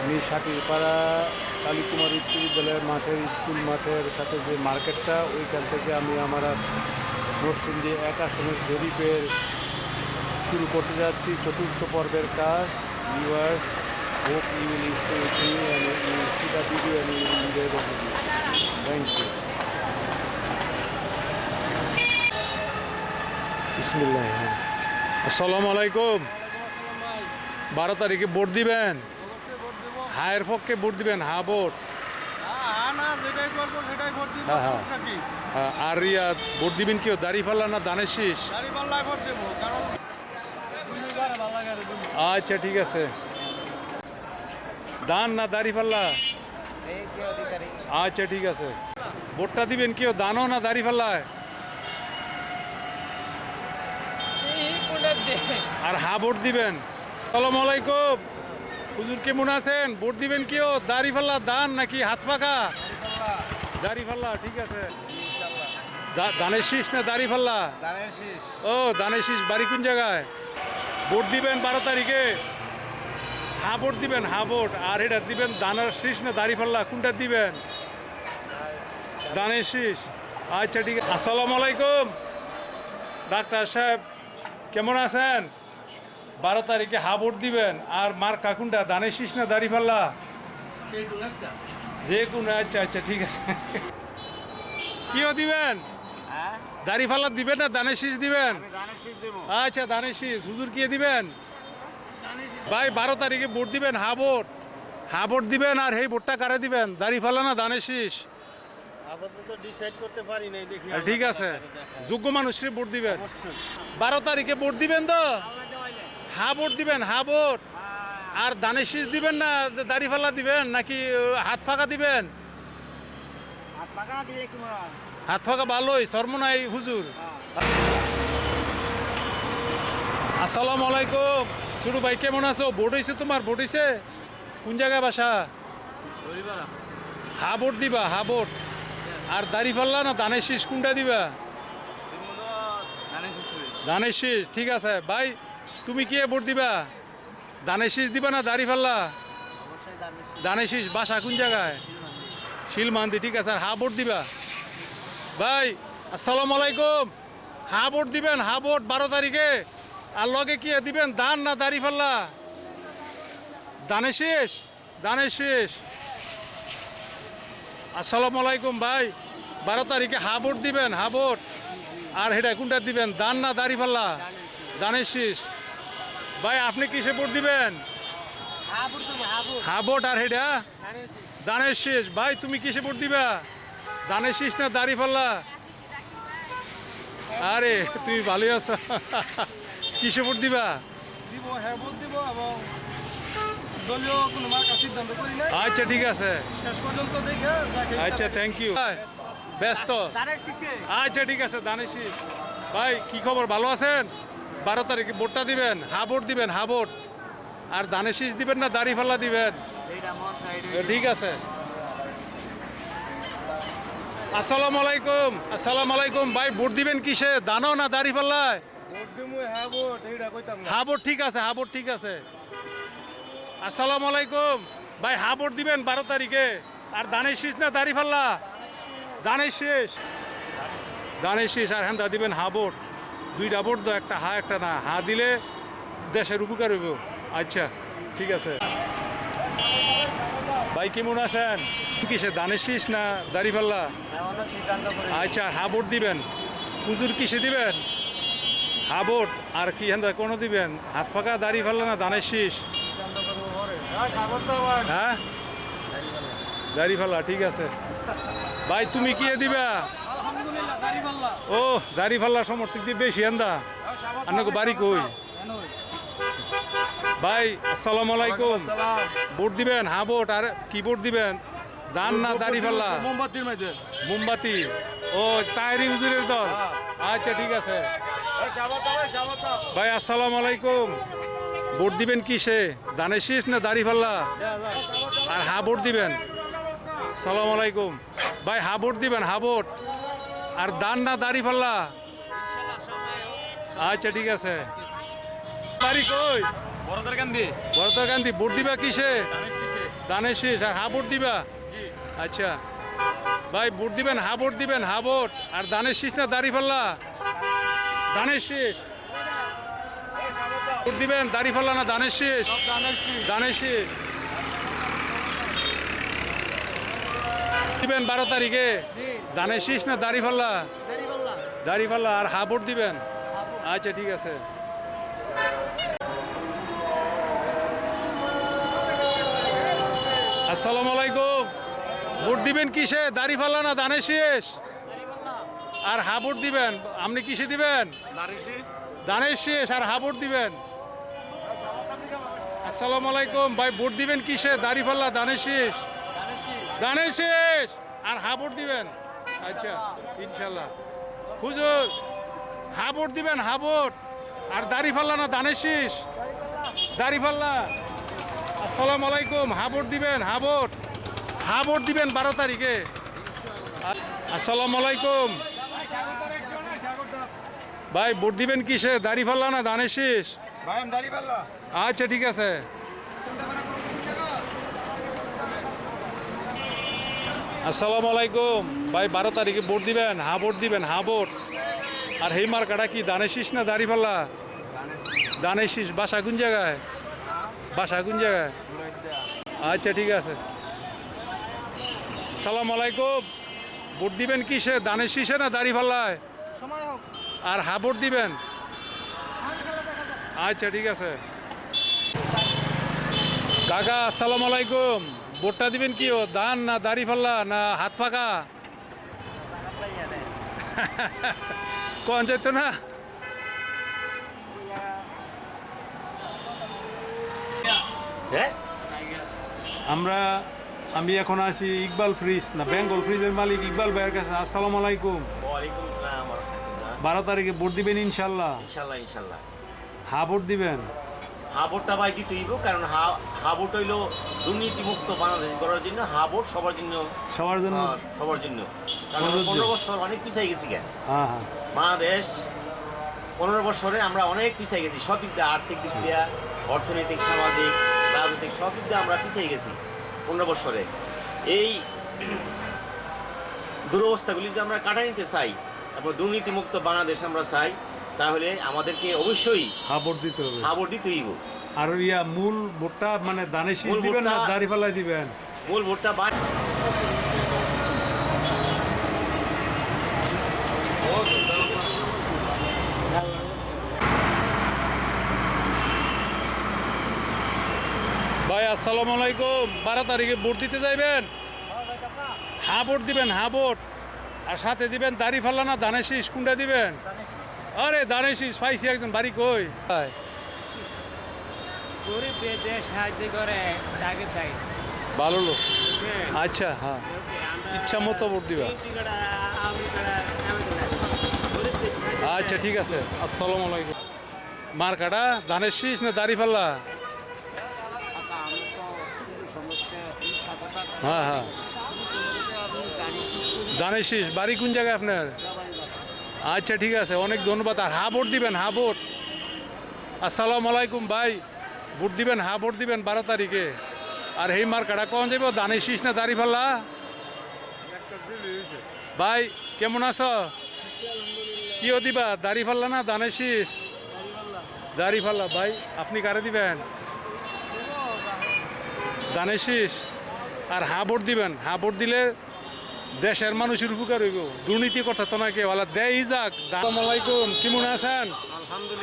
আমি সাকিরপাড়া কালীকুমার উচ্চ বিদ্যালয়ের মাঠের স্কুল মাঠের সাথে যে মার্কেটটা ওইখান থেকে আমি আমার নরসিংদী 1 আসনের জরিপের শুরু করতে যাচ্ছি চতুর্থ পর্বের কাজ। Viewers, hope you will stay with me and you will see the video and you will enjoy the video. Thank you. বিসমিল্লাহ। আসসালামু আলাইকুম। 12 তারিখে ভোট দিবেন? হায়ের পক্ষে ভোট দিবেন? হা ভোট? আর রিয়াদ ভোট দিবেন কেউ দাঁড়িপাল্লা না দানের শীষ? আচ্ছা ঠিক আছে। দান না দাঁড়িপাল্লা? আচ্ছা ঠিক আছে। ভোটটা দিবেন কেউ দানও না দাঁড়িপাল্লায়? আর হা ভোট দিবেন? আসসালামু আলাইকুম। হুজুর কেমন আছেন? ভোট দিবেন কেউ দাঁড়িপাল্লা দান নাকি হাত পাকা? দাঁড়িপাল্লা ঠিক আছে। দানের শীষ না দাঁড়িপাল্লা? ও দানের শীষ। বাড়ি কোন জায়গায়? ভোট দিবেন 12 তারিখে? হা ভোট দিবেন? হা ভোট। আর এটা দিবেন দানের শীষ না দাঁড়িপাল্লা? কোনটা দিবেন? দানের শীষ। আচ্ছা ঠিক আছে। আসসালামু আলাইকুম ডাক্তার সাহেব, কেমন আছেন? 12 তারিখে হা ভোট দিবেন। আর মার্কা কোনটা, দানের শীষ না দাঁড়িপাল্লা? যে কোনো। আচ্ছা আচ্ছা ঠিক আছে। কিও দিবেন? দাঁড়িপাল্লা দিবেন না দানের শীষ দিবেন? আচ্ছা দানের শীষ। হুজুর কি দিবেন? ভাই 12 তারিখে ভোট দিবেন হা ভোট? হা ভোট দিবেন। আর এই ভোটটা কারে দিবেন, দাঁড়িপাল্লা না দানের শীষ? ঠিক আছে, যোগ্য মানুষের ভোট দিবেন। 12 তারিখে ভোট দিবেন তো হা ভোট দিবেন? হা ভোট। আর দানের শীষ দিবেন না দাঁড়িপাল্লা দিবেন নাকি হাত ফাঁকা দিবেন? হাত ফাঁকা ভালোই, সর্বনাই হুজুর। আসসালামু আলাইকুম। ছোটু ভাই কেমন আছো? ভোট হয়েছে তোমার? ভোট হয়েছে? কোন জায়গায় বাসা? হা ভোট দিবা? হা ভোট। আর দাঁড়িপাল্লা না দানের শীষ কোনটা দিবা? দানের শীষ। ঠিক আছে ভাই, তুমি কি ভোট দিবা? দানের শীষ দিবা না দাঁড়িপাল্লা? দানের শীষ। বাসা কোন জায়গায়? শিলমান্দি। ঠিক আছে। আর হা ভোট দিবা? ভাই আসসালামু আলাইকুম। হা ভোট দিবেন? হা ভোট 12 তারিখে। আর লগে কি দিবেন, দান না দাঁড়িপাল্লা? দানের শীষ। দানের শীষ। আসসালামু আলাইকুম ভাই, 12 তারিখে হা ভোট দিবেন? হা ভোট। আর হেটা কোনটা দিবেন, দান না দাঁড়িপাল্লা? দানের শীষ। ভাই আপনি কিসে ভোট দিবেন? হা ভোট। আর হেটা দানের শীষ। ভাই তুমি কিসে ভোট দিবা, দানের শীষ না দাঁড়িপাল্লা? আরে তুমি ভালোই আছো। কিসে ভোট দিবা? আচ্ছা ঠিক আছে। আচ্ছা থ্যাংক ইউ। ব্যস্ত? আচ্ছা ঠিক আছে, দানের শীষ। ভাই কি খবর, ভালো আছেন? 12 তারিখে ভোটটা দিবেন? হা ভোট দিবেন? হা ভোট। আর দানের শীষ দিবেন না দাঁড়িপাল্লা দিবেন? ঠিক আছে। আসসালামু আলাইকুম। আসসালামু আলাইকুম ভাই, ভোট দিবেন কিসে, দানও না দাঁড়িপাল্লায়? হা ভোট। ঠিক আছে, হা ভোট। ঠিক আছে। আসসালামু আলাইকুম ভাই, হা ভোট দিবেন 12 তারিখে? আর দানের শীষ না দাঁড়িপাল্লা? দানের শীষ। দানের শীষ। আর হ্যাঁ দিবেন হা ভোট। 2টা ভোট দাও, একটা হা একটা না। হা দিলে দেশের উপকার হইব। আচ্ছা ঠিক আছে। ভাই কেমন আছেন? কিসে, দানের শীষ না দাঁড়িপাল্লা? আচ্ছা। আর হা ভোট দিবেন? হুজুর কিসে দিবেন? হা ভোট। আর কি হ্যাঁ কোনো দিবেন, হাত ফাঁকা দাঁড়িপাল্লা না দানের শীষ? হ্যাঁ দাঁড়িপাল্লা। ঠিক আছে ভাই, তুমি কি দিবা? ও দাঁড়িপাল্লা সমর্থক দিয়ে বেশি আন্দা। আপনাকে বাড়ি কই? ভাই আসসালামু আলাইকুম। ভোট দিবেন? হা ভোট। আর কি ভোট দিবেন, দান না দাঁড়িপাল্লা? মোমবাতি। ও তাহেরি হুজুরের দল। আচ্ছা ঠিক আছে ভাই। আসসালামু আলাইকুম। ভোট দিবেন কিসে, দানের শীষ না দাঁড়িপাল্লা? আর হা ভোট দিবেন? আসসালামু আলাইকুম ভাই, হা ভোট দিবেন? হা ভোট। আর দান না দাঁড়িপাল্লা? আচ্ছা ঠিক আছে। বাড়ি কই? বড়দারকান্দি। ভোট দিবা কিসে? দানের শীষ আর হা ভোট দিবা? আচ্ছা ভাই, ভোট দিবেন হা ভোট দিবেন? হা ভোট। আর দানের শীষ না দাড়িপাল্লা? দানের শীষ। ভোট দিবেন দাড়িপাল্লা না দানের শীষ? দানের শীষ দিবেন 12 তারিখে। দানের শীষ না দাড়িপাল্লা? দাড়িপাল্লা। আর হা ভোট দিবেন? আচ্ছা ঠিক আছে। আসসালামু আলাইকুম। ভোট দিবেন কিসে, দাড়িপাল্লা না দানের শীষ? আর হা ভোট দিবেন? আপনি কিসে দিবেন? দানের শীষ। আর হা ভোট দিবেন? আসসালামু আলাইকুম ভাই, ভোট দিবেন কিসে, দাড়িপাল্লা দানের শীষ? দানের শীষ। আর হা ভোট দিবেন? আচ্ছা ইনশাল্লাহ। হুজুর হা ভোট দিবেন? হা ভোট। আর দাড়িপাল্লা না দানের শীষ? দাড়িপাল্লা। আসসালামু আলাইকুম। হা ভোট দিবেন? হা ভোট। হা ভোট দিবেন 12 তারিখে। আসসালামু আলাইকুম ভাই, ভোট দিবেন কিসে, দাড়িপাল্লা না দানের শীষ? আচ্ছা ঠিক আছে। আসসালামু আলাইকুম ভাই, 12 তারিখে ভোট দিবেন? হা ভোট দিবেন? হা ভোট। আর হেই মার্কাটা কি, দানের শীষ না দাড়িপাল্লা? দানের শীষ। বাসা কোন জায়গায়? বাসা কোন জায়গায়? আচ্ছা ঠিক আছে। সালাম আলাইকুম। ভোট দিবেন কিসে, দানের শীষে না দাড়িপাল্লায়? আর হা ভোট দিবেন? আচ্ছা ঠিক আছে। কাকা আসসালামু আলাইকুম। ভোটটা দিবেন কি, ও দান না দাড়িপাল্লা না হাত ফাঁকা? কোন যেত না? আমি এখন আছি ইকবাল ফ্রিজ না বেঙ্গল ফ্রিজের মালিক ইকবাল ভাইয়ের কাছে। আসসালামু আলাইকুম। ওয়ালাইকুম আসসালাম ওয়া রাহমাতুল্লাহ। 12 তারিখে ভোট দিবেন ইনশাল্লাহ? ইনশাআল্লাহ ইনশাআল্লাহ। হা ভোট দিবেন? হা ভোটটা ভাই দিতে হইব, কারণ হা ভোট হইলো দুর্নীতিমুক্ত বাংলাদেশ গড়ার জন্য। হা ভোট সবার জন্য, সবার জন্য। সবার জন্য। কারণ 15 বছর অনেক পিছাই গেছি কেন হ্যাঁ হ্যাঁ। বাংলাদেশ 15 বছরে আমরা অনেক পিছাই গেছি, সব দিক দিয়ে, আর্থিক দিক দিয়ে, অর্থনৈতিক, সামাজিক, রাজনৈতিক সব দিক দিয়ে আমরা পিছাই গেছি 15 বছরে। এই দুরবস্থাগুলি যে আমরা কাটাই নিতে চাই, তারপর দুর্নীতিমুক্ত বাংলাদেশ আমরা চাই, তাহলে আমাদেরকে অবশ্যই হা ভোট দিতে হবে। হা ভোট দিতে হইব। আর মূল ভোটটা মানে দানের শীষ দিবেন না দাড়িপাল্লায় দিবেন? মূল ভোটটা ভাই আসসালামু আলাইকুম। 12 তারিখে ভোট দিতে যাইবেন? হা ভোট দিবেন? হা ভোট। আর সাথে দিবেন দাড়িপাল্লা না দানের শীষ, কোনটা দিবেন? আরে দানের শীষ পাইছি একজন। বাড়ি কই? গরিব সাহায্য করে, তাকে চাই ভালো লোক। আচ্ছা হ্যাঁ, ইচ্ছা মতো ভোট দিবা। আচ্ছা ঠিক আছে। আসসালামু আলাইকুম। মার্কাটা দানের শীষ না দাড়িপাল্লা? হ্যাঁ হ্যাঁ, দানের শীষ। বাড়ি কোন জায়গায় আপনার? আচ্ছা ঠিক আছে, অনেক ধন্যবাদ। আর হা ভোট দিবেন? হা ভোট। আসসালামু আলাইকুম ভাই, ভোট দিবেন? হা ভোট দিবেন 12 তারিখে। আর হেই মার্কাটা কখন যাইব, দানের শীষ না দাড়িপাল্লা? ভাই কেমন আছো? কিও দিবা, দাড়িপাল্লা না দানের শীষ? দাড়িপাল্লা। ভাই আপনি কারে দিবেন? দানের শীষ। আর হা ভোট দিবেন? হা ভোট দিলে দেশের মানুষের উপকার হইব, দুর্নীতি কথা তো নাকি বলা দেয় যাক। আসসালামু আলাইকুম, কেমন আছেন?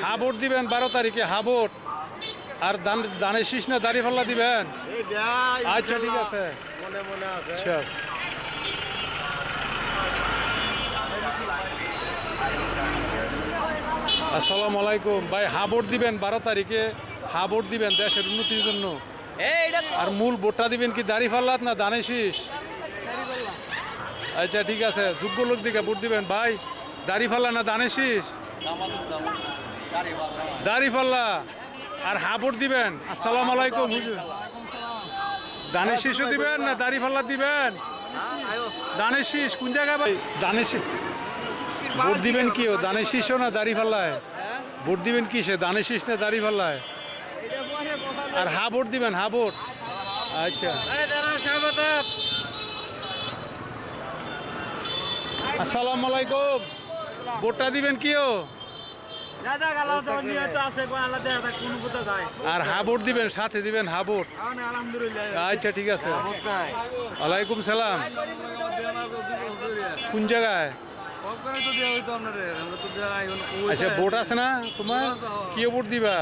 হা ভোট দিবেন 12 তারিখে? হা ভোট। আর দানের শীষ না দাড়িপাল্লা দিবেন? আচ্ছা ঠিক আছে। আচ্ছা আসসালামু আলাইকুম ভাই, হা ভোট দিবেন 12 তারিখে? হা ভোট দিবেন দেশের উন্নতির জন্য? আর মূল ভোটটা দিবেন কি দাড়িপাল্লাত না দানের শীষ? আচ্ছা ঠিক আছে, যোগ্য লোক দিকে ভোট দিবেন। ভাই দাড়িপাল্লা না দানের শীষ? দাড়িপাল্লা। আর হা ভোট দিবেন? আসসালামু আলাইকুম হুজুর। দানের শীষও দিবেন না দাড়িপাল্লা দিবেন? দানের শীষ কোন জায়গায় ভাই? দানের শীষ। ভোট দিবেন কি, ও দানের শীষও না দাড়িপাল্লায়? ভোট দিবেন কি, সে দানের শীষ না দাড়িপাল্লায়? আর হা ভোট দিবেন? হা ভোট। আচ্ছা আসসালামু আলাইকুম ভোটটা দিবেন কিও দাদা গালা তো নিয়ত আছে কোন আল্লাহ দেখা কোন কোথা যায় আর হা ভোট দিবেন সাথে দিবেন হা ভোট আলহামদুলিল্লাহ আচ্ছা ঠিক আছে ওয়ালাইকুম সালাম কোন জায়গায় আচ্ছা ভোট আছে না তোমার কি ভোট দিবা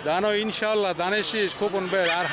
দানো ইনশাল্লাহ দানের শেষ খোকন বের আর